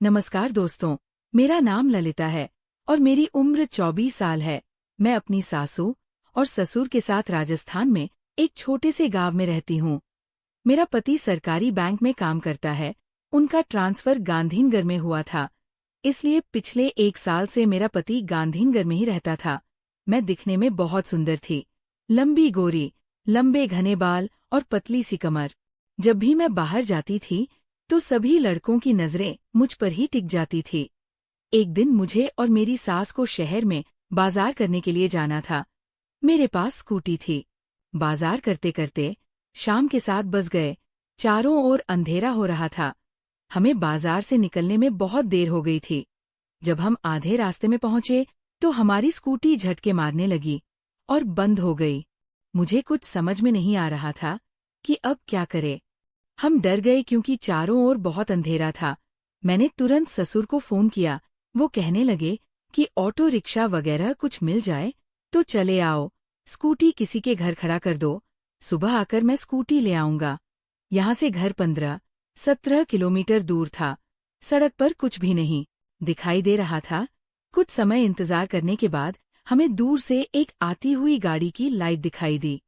नमस्कार दोस्तों, मेरा नाम ललिता है और मेरी उम्र 24 साल है। मैं अपनी सासू और ससुर के साथ राजस्थान में एक छोटे से गांव में रहती हूँ। मेरा पति सरकारी बैंक में काम करता है। उनका ट्रांसफर गांधीनगर में हुआ था, इसलिए पिछले 1 साल से मेरा पति गांधीनगर में ही रहता था। मैं दिखने में बहुत सुंदर थी, लंबी गोरी, लंबे घने बाल और पतली सी कमर। जब भी मैं बाहर जाती थी तो सभी लड़कों की नजरें मुझ पर ही टिक जाती थी। एक दिन मुझे और मेरी सास को शहर में बाजार करने के लिए जाना था। मेरे पास स्कूटी थी। बाजार करते करते शाम के 7 बज गए। चारों ओर अंधेरा हो रहा था। हमें बाजार से निकलने में बहुत देर हो गई थी। जब हम आधे रास्ते में पहुंचे तो हमारी स्कूटी झटके मारने लगी और बंद हो गई। मुझे कुछ समझ में नहीं आ रहा था कि अब क्या करें। हम डर गए क्योंकि चारों ओर बहुत अंधेरा था। मैंने तुरंत ससुर को फोन किया। वो कहने लगे कि ऑटो रिक्शा वगैरह कुछ मिल जाए तो चले आओ, स्कूटी किसी के घर खड़ा कर दो, सुबह आकर मैं स्कूटी ले आऊंगा। यहाँ से घर 15-17 किलोमीटर दूर था। सड़क पर कुछ भी नहीं दिखाई दे रहा था। कुछ समय इंतजार करने के बाद हमें दूर से एक आती हुई गाड़ी की लाइट दिखाई दी।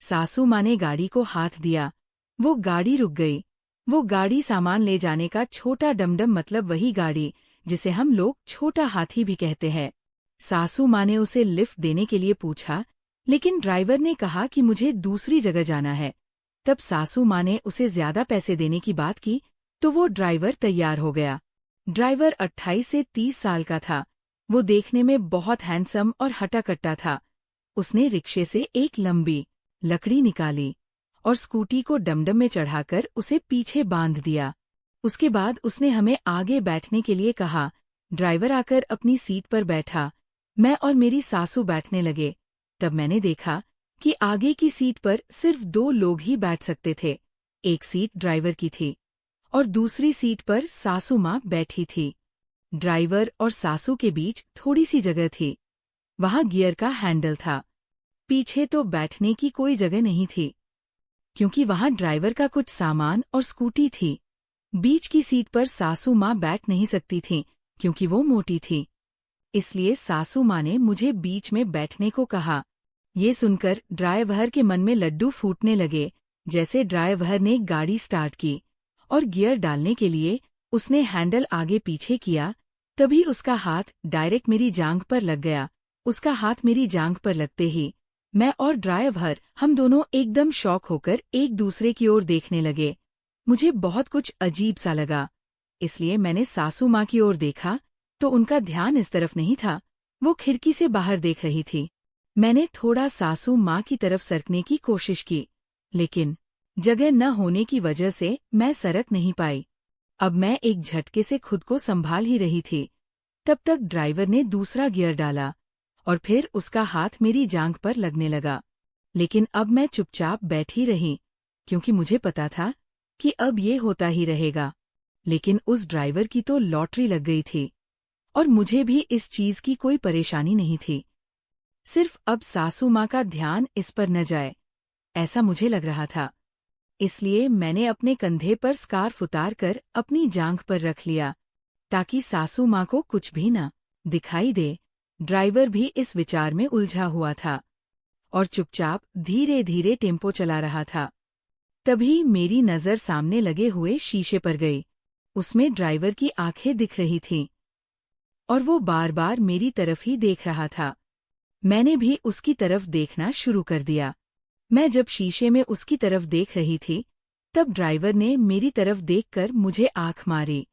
सासू माँ ने गाड़ी को हाथ दिया। वो गाड़ी रुक गई। वो गाड़ी सामान ले जाने का छोटा डमडम, मतलब वही गाड़ी जिसे हम लोग छोटा हाथी भी कहते हैं। सासू माँ ने उसे लिफ्ट देने के लिए पूछा, लेकिन ड्राइवर ने कहा कि मुझे दूसरी जगह जाना है। तब सासू माँ ने उसे ज्यादा पैसे देने की बात की तो वो ड्राइवर तैयार हो गया। ड्राइवर 28 से 30 साल का था। वो देखने में बहुत हैंडसम और हट्टा-कट्टा था। उसने रिक्शे से एक लंबी लकड़ी निकाली और स्कूटी को डमडम में चढ़ाकर उसे पीछे बांध दिया। उसके बाद उसने हमें आगे बैठने के लिए कहा। ड्राइवर आकर अपनी सीट पर बैठा। मैं और मेरी सासू बैठने लगे। तब मैंने देखा कि आगे की सीट पर सिर्फ 2 लोग ही बैठ सकते थे। एक सीट ड्राइवर की थी और दूसरी सीट पर सासू माँ बैठी थी। ड्राइवर और सासू के बीच थोड़ी सी जगह थी। वहां गियर का हैंडल था। पीछे तो बैठने की कोई जगह नहीं थी, क्योंकि वहां ड्राइवर का कुछ सामान और स्कूटी थी। बीच की सीट पर सासू माँ बैठ नहीं सकती थीं, क्योंकि वो मोटी थी। इसलिए सासू माँ ने मुझे बीच में बैठने को कहा। ये सुनकर ड्राइवर के मन में लड्डू फूटने लगे। जैसे ड्राइवर ने गाड़ी स्टार्ट की और गियर डालने के लिए उसने हैंडल आगे पीछे किया, तभी उसका हाथ डायरेक्ट मेरी जांघ पर लग गया। उसका हाथ मेरी जांघ पर लगते ही मैं और ड्राइवर, हम दोनों एकदम शॉक होकर एक दूसरे की ओर देखने लगे। मुझे बहुत कुछ अजीब सा लगा, इसलिए मैंने सासू माँ की ओर देखा तो उनका ध्यान इस तरफ नहीं था। वो खिड़की से बाहर देख रही थी। मैंने थोड़ा सासू माँ की तरफ सरकने की कोशिश की, लेकिन जगह न होने की वजह से मैं सरक नहीं पाई। अब मैं एक झटके से खुद को संभाल ही रही थी। तब तक ड्राइवर ने दूसरा गियर डाला और फिर उसका हाथ मेरी जांघ पर लगने लगा। लेकिन अब मैं चुपचाप बैठी रही, क्योंकि मुझे पता था कि अब ये होता ही रहेगा। लेकिन उस ड्राइवर की तो लॉटरी लग गई थी और मुझे भी इस चीज की कोई परेशानी नहीं थी। सिर्फ अब सासू माँ का ध्यान इस पर न जाए, ऐसा मुझे लग रहा था। इसलिए मैंने अपने कंधे पर स्कार्फ उतार कर अपनी जांघ पर रख लिया, ताकि सासू माँ को कुछ भी न दिखाई दे। ड्राइवर भी इस विचार में उलझा हुआ था और चुपचाप धीरे धीरे टेम्पो चला रहा था। तभी मेरी नजर सामने लगे हुए शीशे पर गई। उसमें ड्राइवर की आंखें दिख रही थीं और वो बार बार मेरी तरफ ही देख रहा था। मैंने भी उसकी तरफ देखना शुरू कर दिया। मैं जब शीशे में उसकी तरफ देख रही थी, तब ड्राइवर ने मेरी तरफ देखकर मुझे आंख मारी।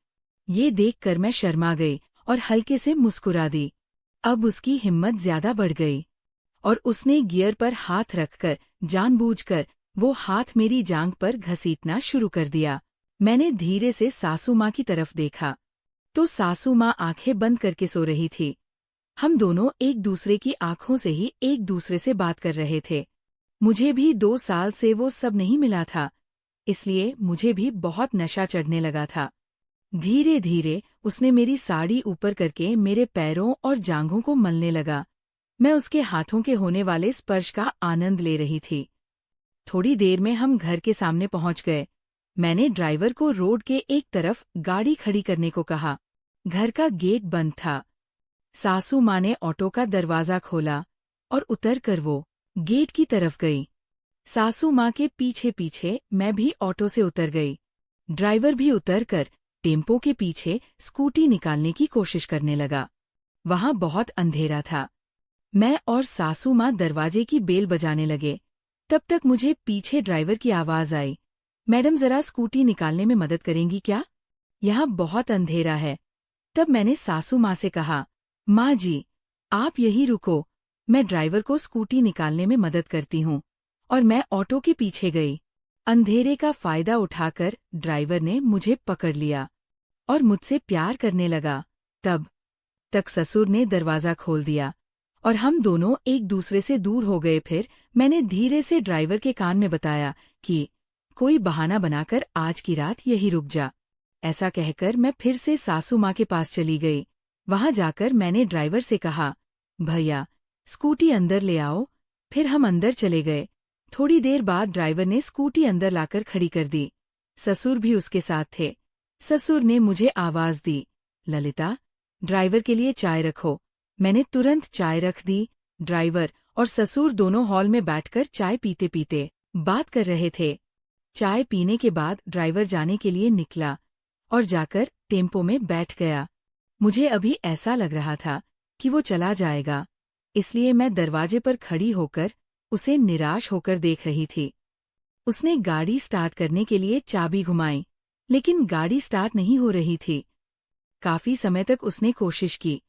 ये देखकर मैं शर्मा गई और हल्के से मुस्कुरा दी। अब उसकी हिम्मत ज्यादा बढ़ गई और उसने गियर पर हाथ रखकर जानबूझकर वो हाथ मेरी जांघ पर घसीटना शुरू कर दिया। मैंने धीरे से सासू माँ की तरफ देखा तो सासू माँ आंखें बंद करके सो रही थी। हम दोनों एक दूसरे की आंखों से ही एक दूसरे से बात कर रहे थे। मुझे भी 2 साल से वो सब नहीं मिला था, इसलिए मुझे भी बहुत नशा चढ़ने लगा था। धीरे धीरे उसने मेरी साड़ी ऊपर करके मेरे पैरों और जांघों को मलने लगा। मैं उसके हाथों के होने वाले स्पर्श का आनंद ले रही थी। थोड़ी देर में हम घर के सामने पहुंच गए। मैंने ड्राइवर को रोड के एक तरफ गाड़ी खड़ी करने को कहा। घर का गेट बंद था। सासू माँ ने ऑटो का दरवाज़ा खोला और उतरकर वो गेट की तरफ गई। सासू माँ के पीछे पीछे मैं भी ऑटो से उतर गई। ड्राइवर भी उतरकर टेम्पो के पीछे स्कूटी निकालने की कोशिश करने लगा। वहां बहुत अंधेरा था। मैं और सासू माँ दरवाजे की बेल बजाने लगे। तब तक मुझे पीछे ड्राइवर की आवाज आई, मैडम जरा स्कूटी निकालने में मदद करेंगी क्या? यहाँ बहुत अंधेरा है। तब मैंने सासू माँ से कहा, माँ जी, आप यहीं रुको, मैं ड्राइवर को स्कूटी निकालने में मदद करती हूँ। और मैं ऑटो के पीछे गई। अंधेरे का फायदा उठाकर ड्राइवर ने मुझे पकड़ लिया और मुझसे प्यार करने लगा। तब तक ससुर ने दरवाज़ा खोल दिया और हम दोनों एक दूसरे से दूर हो गए। फिर मैंने धीरे से ड्राइवर के कान में बताया कि कोई बहाना बनाकर आज की रात यहीं रुक जा। ऐसा कहकर मैं फिर से सासू माँ के पास चली गई। वहां जाकर मैंने ड्राइवर से कहा, भैया स्कूटी अंदर ले आओ। फिर हम अंदर चले गए। थोड़ी देर बाद ड्राइवर ने स्कूटी अंदर लाकर खड़ी कर दी। ससुर भी उसके साथ थे। ससुर ने मुझे आवाज दी, ललिता, ड्राइवर के लिए चाय रखो। मैंने तुरंत चाय रख दी। ड्राइवर और ससुर दोनों हॉल में बैठकर चाय पीते पीते बात कर रहे थे। चाय पीने के बाद ड्राइवर जाने के लिए निकला और जाकर टेम्पो में बैठ गया। मुझे अभी ऐसा लग रहा था कि वो चला जाएगा, इसलिए मैं दरवाजे पर खड़ी होकर उसे निराश होकर देख रही थी। उसने गाड़ी स्टार्ट करने के लिए चाबी घुमाई, लेकिन गाड़ी स्टार्ट नहीं हो रही थी। काफी समय तक उसने कोशिश की।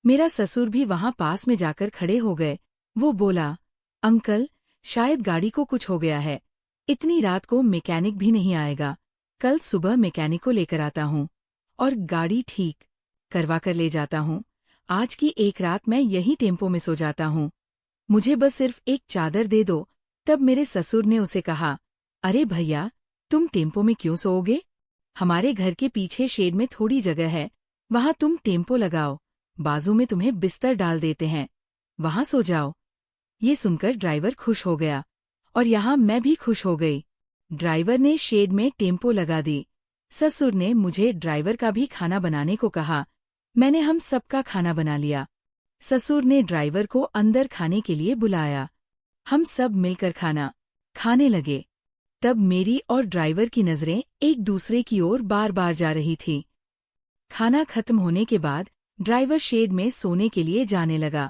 मेरा ससुर भी वहां पास में जाकर खड़े हो गए। वो बोला, अंकल, शायद गाड़ी को कुछ हो गया है। इतनी रात को मैकेनिक भी नहीं आएगा। कल सुबह मैकेनिक को लेकर आता हूँ और गाड़ी ठीक करवा कर ले जाता हूँ। आज की एक रात मैं यहीं टेम्पो में सो जाता हूँ। मुझे बस सिर्फ एक चादर दे दो। तब मेरे ससुर ने उसे कहा, अरे भैया, तुम टेम्पो में क्यों सोओगे? हमारे घर के पीछे शेड में थोड़ी जगह है, वहां तुम टेम्पो लगाओ। बाजू में तुम्हें बिस्तर डाल देते हैं, वहां सो जाओ। ये सुनकर ड्राइवर खुश हो गया और यहाँ मैं भी खुश हो गई। ड्राइवर ने शेड में टेम्पो लगा दी। ससुर ने मुझे ड्राइवर का भी खाना बनाने को कहा। मैंने हम सबका खाना बना लिया। ससुर ने ड्राइवर को अंदर खाने के लिए बुलाया। हम सब मिलकर खाना खाने लगे। तब मेरी और ड्राइवर की नजरें एक दूसरे की ओर बार बार जा रही थी। खाना खत्म होने के बाद ड्राइवर शेड में सोने के लिए जाने लगा।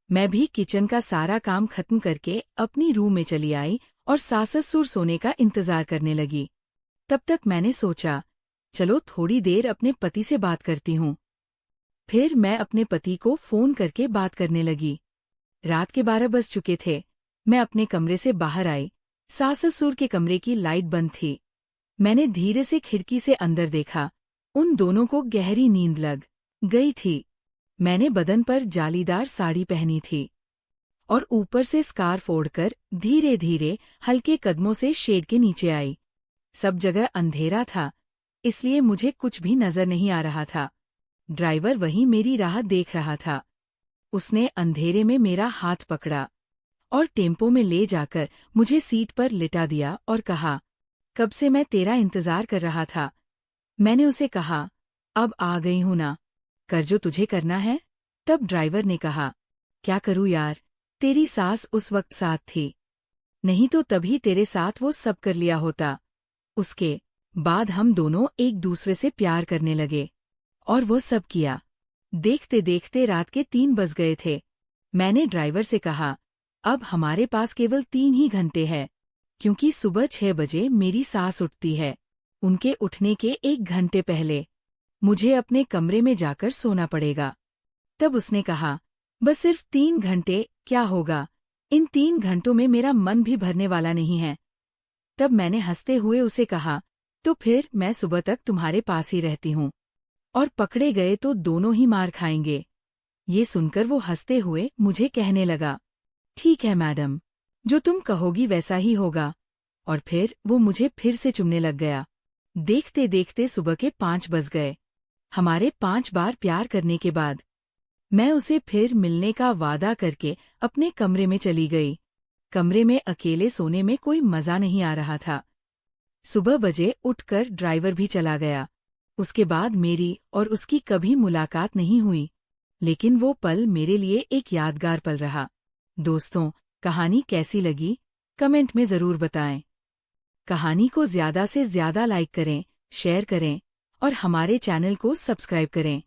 मैं भी किचन का सारा काम खत्म करके अपनी रूम में चली आई और सास-ससुर सोने का इंतजार करने लगी। तब तक मैंने सोचा, चलो थोड़ी देर अपने पति से बात करती हूँ। फिर मैं अपने पति को फोन करके बात करने लगी। रात के 12 बज चुके थे। मैं अपने कमरे से बाहर आई। सास-ससुर के कमरे की लाइट बंद थी। मैंने धीरे से खिड़की से अंदर देखा। उन दोनों को गहरी नींद लग गई थी। मैंने बदन पर जालीदार साड़ी पहनी थी और ऊपर से स्कार्फ ओढ़कर धीरे धीरे हल्के कदमों से शेड के नीचे आई। सब जगह अंधेरा था, इसलिए मुझे कुछ भी नजर नहीं आ रहा था। ड्राइवर वहीं मेरी राह देख रहा था। उसने अंधेरे में मेरा हाथ पकड़ा और टेम्पो में ले जाकर मुझे सीट पर लिटा दिया और कहा, कब से मैं तेरा इंतजार कर रहा था। मैंने उसे कहा, अब आ गई हूं ना, कर जो तुझे करना है। तब ड्राइवर ने कहा, क्या करूं यार, तेरी सास उस वक्त साथ थी, नहीं तो तभी तेरे साथ वो सब कर लिया होता। उसके बाद हम दोनों एक दूसरे से प्यार करने लगे और वो सब किया। देखते देखते रात के 3 बज गए थे। मैंने ड्राइवर से कहा, अब हमारे पास केवल 3 ही घंटे हैं, क्योंकि सुबह 6 बजे मेरी सास उठती है। उनके उठने के 1 घंटे पहले मुझे अपने कमरे में जाकर सोना पड़ेगा। तब उसने कहा, बस सिर्फ 3 घंटे क्या होगा, इन 3 घंटों में मेरा मन भी भरने वाला नहीं है। तब मैंने हंसते हुए उसे कहा, तो फिर मैं सुबह तक तुम्हारे पास ही रहती हूँ, और पकड़े गए तो दोनों ही मार खाएंगे। ये सुनकर वो हंसते हुए मुझे कहने लगा, ठीक है मैडम, जो तुम कहोगी वैसा ही होगा। और फिर वो मुझे फिर से चुमने लग गया। देखते देखते सुबह के 5 बज गए। हमारे 5 बार प्यार करने के बाद मैं उसे फिर मिलने का वादा करके अपने कमरे में चली गई। कमरे में अकेले सोने में कोई मजा नहीं आ रहा था। सुबह बजे उठकर ड्राइवर भी चला गया। उसके बाद मेरी और उसकी कभी मुलाकात नहीं हुई, लेकिन वो पल मेरे लिए एक यादगार पल रहा। दोस्तों, कहानी कैसी लगी? कमेंट में ज़रूर बताएं। कहानी को ज़्यादा से ज़्यादा लाइक करें, शेयर करें और हमारे चैनल को सब्सक्राइब करें।